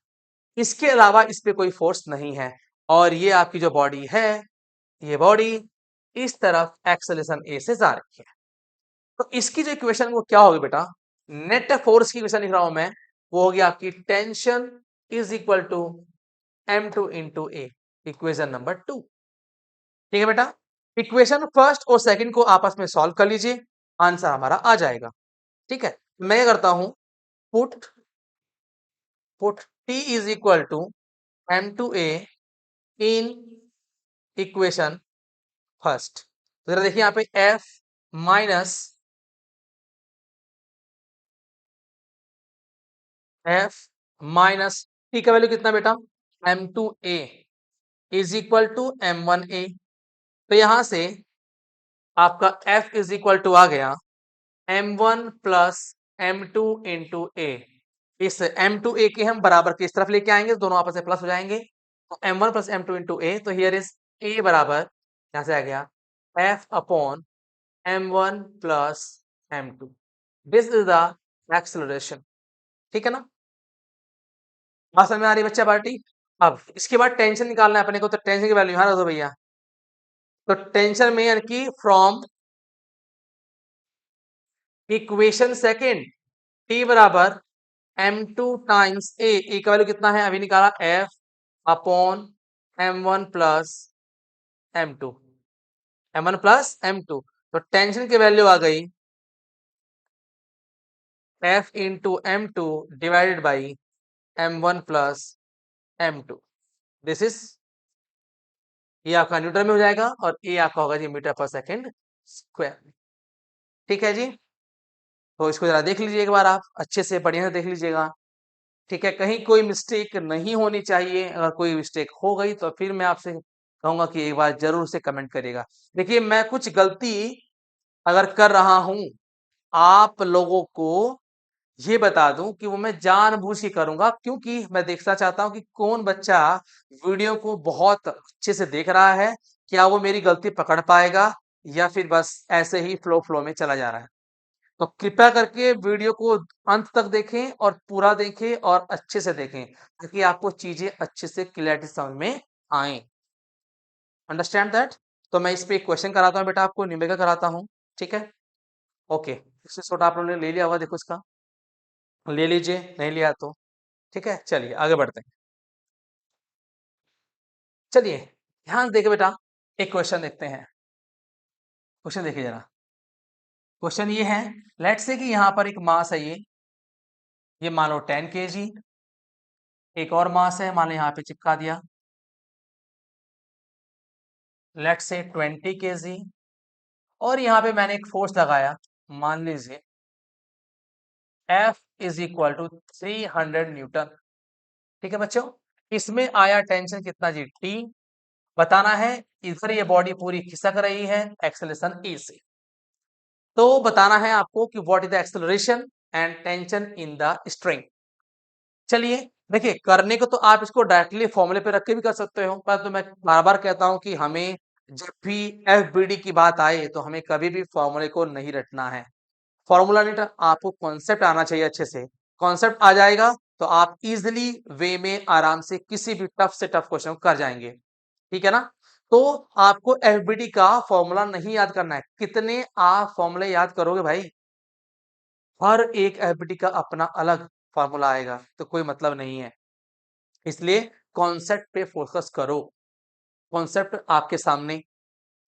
इसके अलावा इस पे कोई फोर्स नहीं है। और ये आपकी जो बॉडी है, ये बॉडी इस तरफ एक्सेलरेशन ए से जा रही है। तो इसकी जो इक्वेशन वो क्या होगी बेटा, नेट फोर्स की इक्वेशन लिख रहा हूं मैं, वो होगी आपकी tension is equal to M2 into A, equation number 2। ठीक है बेटा, इक्वेशन फर्स्ट और सेकंड को आपस में सॉल्व कर लीजिए, आंसर हमारा आ जाएगा। ठीक है, मैं करता हूं, put put T is equal to M2A in equation first. तो जरा देखिए यहाँ पे F minus F minus T का वैल्यू कितना बेटा? M2A is equal to M1A। तो यहां से आपका F इज इक्वल टू आ गया M1 प्लस M2 इंटू ए। इस M2A के हम बराबर की इस तरफ लेके आएंगे, दोनों आपस में प्लस हो जाएंगे, तो M1 प्लस M2 इंटू ए। तो हियर इज A बराबर, यहां से आ गया F upon M1 plus M2। This is the acceleration. ठीक है ना? बात समझ में आ रही है बच्चा पार्टी? अब इसके बाद टेंशन निकालना है अपने को, तो टेंशन की वैल्यू यहां रख दो भैया। तो टेंशन में यानी कि फ्रॉम इक्वेशन सेकेंड T बराबर M2 टाइम्स ए का वैल्यू कितना है अभी निकाला, F upon M1 plus M2, M1 plus M2। तो टेंशन की वैल्यू आ गई F into M2 divided by M1 plus M2। This is, ये आपका न्यूटन में हो जाएगा और ये आपका होगा जी मीटर पर सेकेंड स्क्वायर। ठीक है जी, तो इसको जरा देख लीजिए एक बार, आप अच्छे से बढ़िया से देख लीजिएगा। ठीक है, कहीं कोई मिस्टेक नहीं होनी चाहिए, अगर कोई मिस्टेक हो गई तो फिर मैं आपसे कहूंगा कि एक बार जरूर से कमेंट करिएगा। देखिए मैं कुछ गलती अगर कर रहा हूं, आप लोगों को ये बता दूं कि वो मैं जानबूझ के करूंगा, क्योंकि मैं देखना चाहता हूं कि कौन बच्चा वीडियो को बहुत अच्छे से देख रहा है, क्या वो मेरी गलती पकड़ पाएगा या फिर बस ऐसे ही फ्लो फ्लो में चला जा रहा है। तो कृपया करके वीडियो को अंत तक देखें और पूरा देखें और अच्छे से देखें, ताकि आपको चीजें अच्छे से क्लियरिटी समझ में आए। Understand that? तो मैं इस पे एक क्वेश्चन कराता हूँ बेटा, आपको न्यूमेरिकल कराता हूँ। ठीक है, ओके। इससे छोटा आप लोगों ने ले लिया होगा, देखो इसका, ले लीजिए, नहीं लिया तो ठीक है। चलिए आगे बढ़ते हैं। चलिए ध्यान देके बेटा एक क्वेश्चन देखते हैं। क्वेश्चन देखिए जरा। क्वेश्चन ये है, लेट्स से कि यहाँ पर एक मास है, ये मान लो 10 kg। एक और मास है, मान लो यहाँ पे चिपका दिया, लेट्स से 20 kg। और यहाँ पे मैंने एक फोर्स लगाया, मान लीजिए F is equal to 300 newton. ठीक है बच्चों, इसमें आया टेंशन कितना जी? T। बताना है इधर ये बॉडी पूरी खिसक रही है एक्सेलरेशन E से। तो बताना है आपको कि what is the acceleration and tension in the string. चलिए देखिए, करने को तो आप इसको डायरेक्टली फॉर्मूले पे रख के भी कर सकते हो, पर तो मैं बार बार कहता हूं कि हमें जब भी FBD की बात आए तो हमें कभी भी फॉर्मूले को नहीं रटना है। फॉर्मूला नहीं, आपको कॉन्सेप्ट आना चाहिए अच्छे से। कॉन्सेप्ट आ जाएगा तो आप इजिली वे में आराम से किसी भी टफ से टफ क्वेश्चन कर जाएंगे, ठीक है ना। तो आपको एफबीडी का फॉर्मूला नहीं याद करना है, कितने आप फॉर्मूले याद करोगे भाई, हर एक एफबीडी का अपना अलग फॉर्मूला आएगा, तो कोई मतलब नहीं है। इसलिए कॉन्सेप्ट पे फोकस करो। कॉन्सेप्ट आपके सामने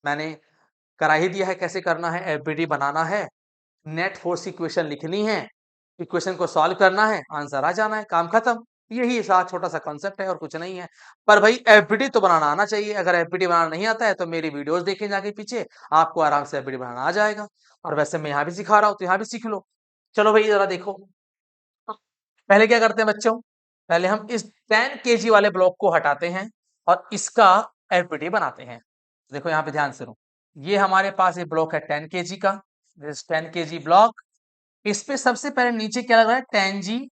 मैंने करा ही दिया है, कैसे करना है, एफबीडी बनाना है, नेट फोर्स इक्वेशन लिखनी है, इक्वेशन को सॉल्व करना है, आंसर आ जाना है, काम खत्म। यही सा छोटा सा कॉन्सेप्ट है और कुछ नहीं है। पर भाई एफबीडी तो बनाना आना चाहिए। अगर एफबीडी बनाना नहीं आता है तो मेरी वीडियोस देखें जाके पीछे, आपको आराम से एफबीडी बनाना आ जाएगा। और वैसे मैं यहाँ भी सिखा रहा हूँ तो यहाँ भी सीख लो। चलो भाई जरा देखो, पहले क्या करते हैं बच्चों, पहले हम इस 10 केजी वाले ब्लॉक को हटाते हैं और इसका एफबीडी बनाते हैं। देखो यहाँ पे ध्यान से सुनो, ये हमारे पास ये ब्लॉक है 10 केजी का, 10 केजी ब्लॉक। इस पे सबसे पहले नीचे क्या लग रहा है, 10 जी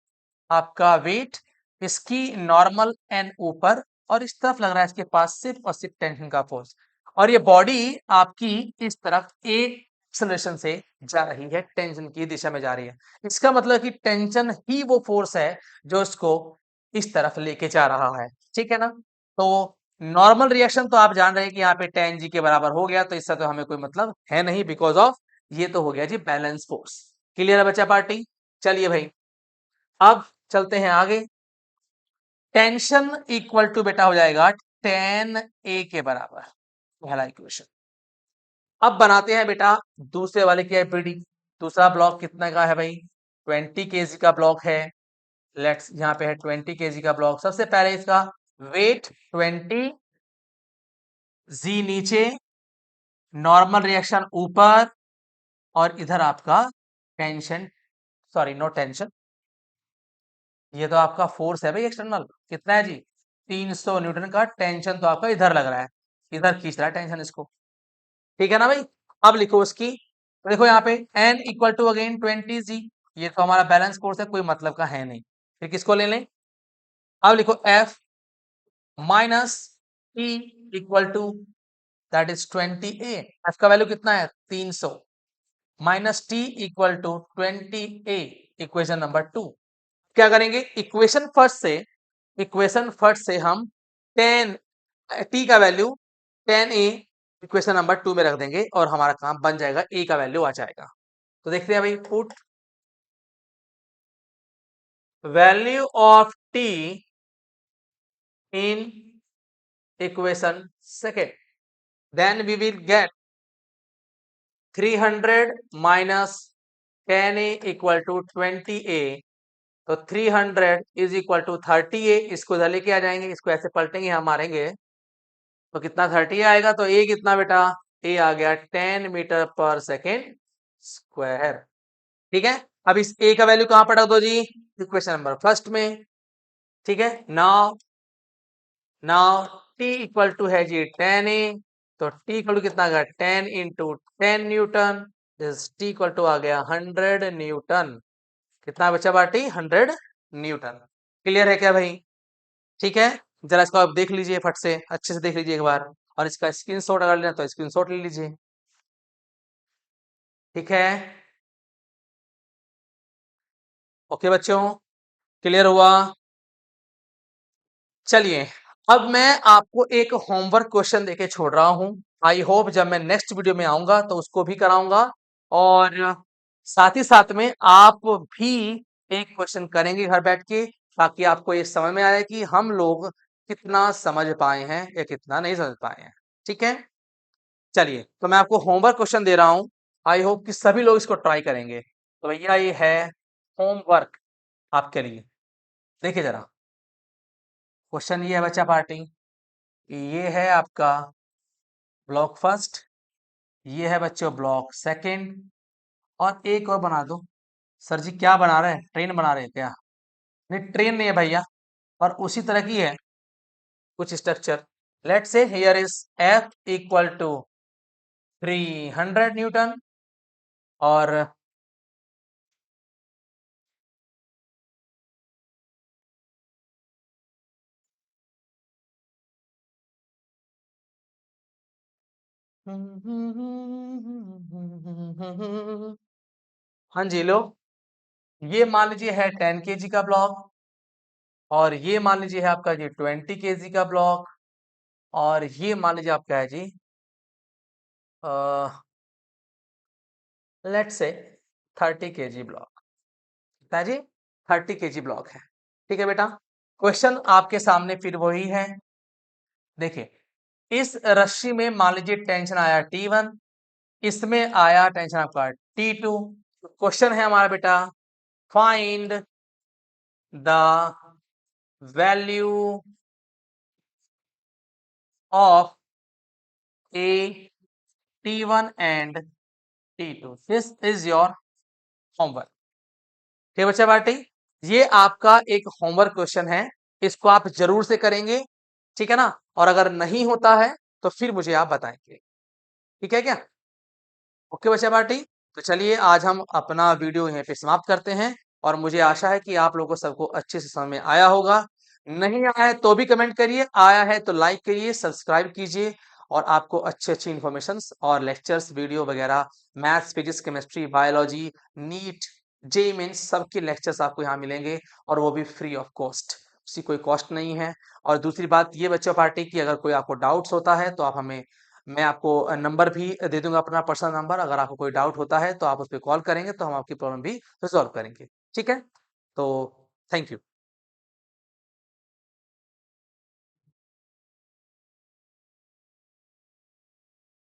आपका वेट, इसकी नॉर्मल एन ऊपर, और इस तरफ लग रहा है इसके पास सिर्फ और सिर्फ टेंशन का फोर्स। और ये बॉडी आपकी इस तरफ एक एक्सेलरेशन से जा रही है, टेंशन की दिशा में जा रही है। इसका मतलब कि टेंशन ही वो फोर्स है जो इसको इस तरफ लेके जा रहा है, ठीक है ना। तो नॉर्मल रिएक्शन तो आप जान रहे हैं कि यहाँ पे 10 जी के बराबर हो गया, तो इससे तो हमें कोई मतलब है नहीं, बिकॉज ऑफ ये तो हो गया जी बैलेंस फोर्स। क्लियर है बच्चा पार्टी। चलिए भाई अब चलते हैं आगे। टेंशन इक्वल टू बेटा हो जाएगा 10 A के बराबर, पहला इक्वेशन। अब बनाते हैं बेटा दूसरे वाले की एफबीडी। दूसरा ब्लॉक कितना का है भाई, 20 केजी का ब्लॉक है। लेट्स यहाँ पे है 20 केजी का ब्लॉक। सबसे पहले इसका वेट 20, जी नीचे, नॉर्मल रिएक्शन ऊपर, और इधर आपका टेंशन, सॉरी नो टेंशन, ये तो आपका फोर्स है भाई एक्सटर्नल, कितना है जी 300 न्यूटन का। टेंशन तो आपका इधर लग रहा है, इधर खींच रहा है टेंशन इसको, ठीक है ना भाई। अब लिखो उसकी, तो देखो यहाँ पे एन इक्वल टू अगेन 20 जी, ये तो हमारा बैलेंस फोर्स है, कोई मतलब का है नहीं। फिर किसको ले लें, अब लिखो F minus T equal to that is 20 A। F का वैल्यू कितना है 300, minus T equal to 20 A, equation number 2। क्या करेंगे, इक्वेशन फर्स्ट से हम 10 टी का वैल्यू 10 A इक्वेशन नंबर 2 में रख देंगे और हमारा काम बन जाएगा, ए का वैल्यू आ जाएगा। तो देखते हैं भाई, put value of T in equation second, then we will get 300 minus 10A equal to 20A। तो 300 इज इक्वल टू 30A, इसको इधर लेके आ जाएंगे, इसको ऐसे पलटेंगे यहाँ मारेंगे, तो कितना 30 आएगा, तो ए कितना बेटा, ए आ गया 10 मीटर पर सेकेंड स्क्वायर, ठीक है। अब इस ए का वैल्यू कहां पर रख दो जी, इक्वेशन नंबर फर्स्ट में, ठीक है। Now now T equal to है जी 10 A, तो टी इक्वल टू कितना आ गया 10 into 10 newton, T equal to आ गया 100 न्यूटन। कितना बचा बाटी 100 न्यूटन। क्लियर है क्या भाई, ठीक है। जरा इसको आप देख लीजिए, फट से अच्छे से देख लीजिए एक बार, और इसका स्क्रीनशॉट अगर लेना तो स्क्रीनशॉट ले लीजिए, ठीक है। ओके बच्चों, क्लियर हुआ। चलिए अब मैं आपको एक होमवर्क क्वेश्चन देके छोड़ रहा हूं। आई होप जब मैं नेक्स्ट वीडियो में आऊंगा तो उसको भी कराऊंगा, और साथ ही साथ में आप भी एक क्वेश्चन करेंगे घर बैठ के, ताकि आपको ये समझ में आए कि हम लोग कितना समझ पाए हैं या कितना नहीं समझ पाए हैं, ठीक है। चलिए तो मैं आपको होमवर्क क्वेश्चन दे रहा हूं, आई होप कि सभी लोग इसको ट्राई करेंगे। तो भैया ये है होमवर्क आपके लिए, देखिए जरा। क्वेश्चन ये है बच्चा पार्टी, ये है आपका ब्लॉक फर्स्ट, ये है बच्चों ब्लॉक सेकंड, और एक और बना दो। सर जी क्या बना रहे हैं, ट्रेन बना रहे हैं क्या, नहीं ट्रेन नहीं है भैया, और उसी तरह की है कुछ structure. Let's say here is F equal to 300 newton, और हाँ जी लो, ये मान लीजिए है 10 kg का ब्लॉक, और ये मान लीजिए है आपका जी 20 kg का ब्लॉक, और ये मान लीजिए आपका है जी लेट्स से 30 kg ब्लॉक है जी, 30 kg ब्लॉक है। ठीक है बेटा, क्वेश्चन आपके सामने फिर वही है। देखिए इस रस्सी में मान लीजिए टेंशन आया T1, इसमें आया टेंशन आपका T2। क्वेश्चन है हमारा बेटा, find the value of A T1 and T2। This is your homework. ठीक है बच्चा पार्टी, ये आपका एक होमवर्क क्वेश्चन है, इसको आप जरूर से करेंगे। ठीक है ना, और अगर नहीं होता है तो फिर मुझे आप बताएंगे। ठीक है क्या? ओके बच्चा पार्टी, तो चलिए आज हम अपना वीडियो यहीं पे समाप्त करते हैं, और मुझे आशा है कि आप लोगों को सबको अच्छे से समझ में आया होगा। नहीं आया है तो भी कमेंट करिए, आया है तो लाइक करिए, सब्सक्राइब कीजिए, और आपको अच्छी अच्छी इन्फॉर्मेशन और लेक्चर्स वीडियो वगैरह, maths physics chemistry biology, NEET, JEE mains सबके लेक्चर्स आपको यहाँ मिलेंगे, और वो भी फ्री ऑफ कॉस्ट, उसकी कोई कॉस्ट नहीं है। और दूसरी बात ये बच्चों पार्टी की, अगर कोई आपको डाउट्स होता है तो आप हमें, मैं आपको नंबर भी दे दूंगा, अपना पर्सनल नंबर, अगर आपको कोई डाउट होता है तो आप उस पर कॉल करेंगे तो हम आपकी प्रॉब्लम भी रिजॉल्व करेंगे। ठीक है, तो थैंक यू।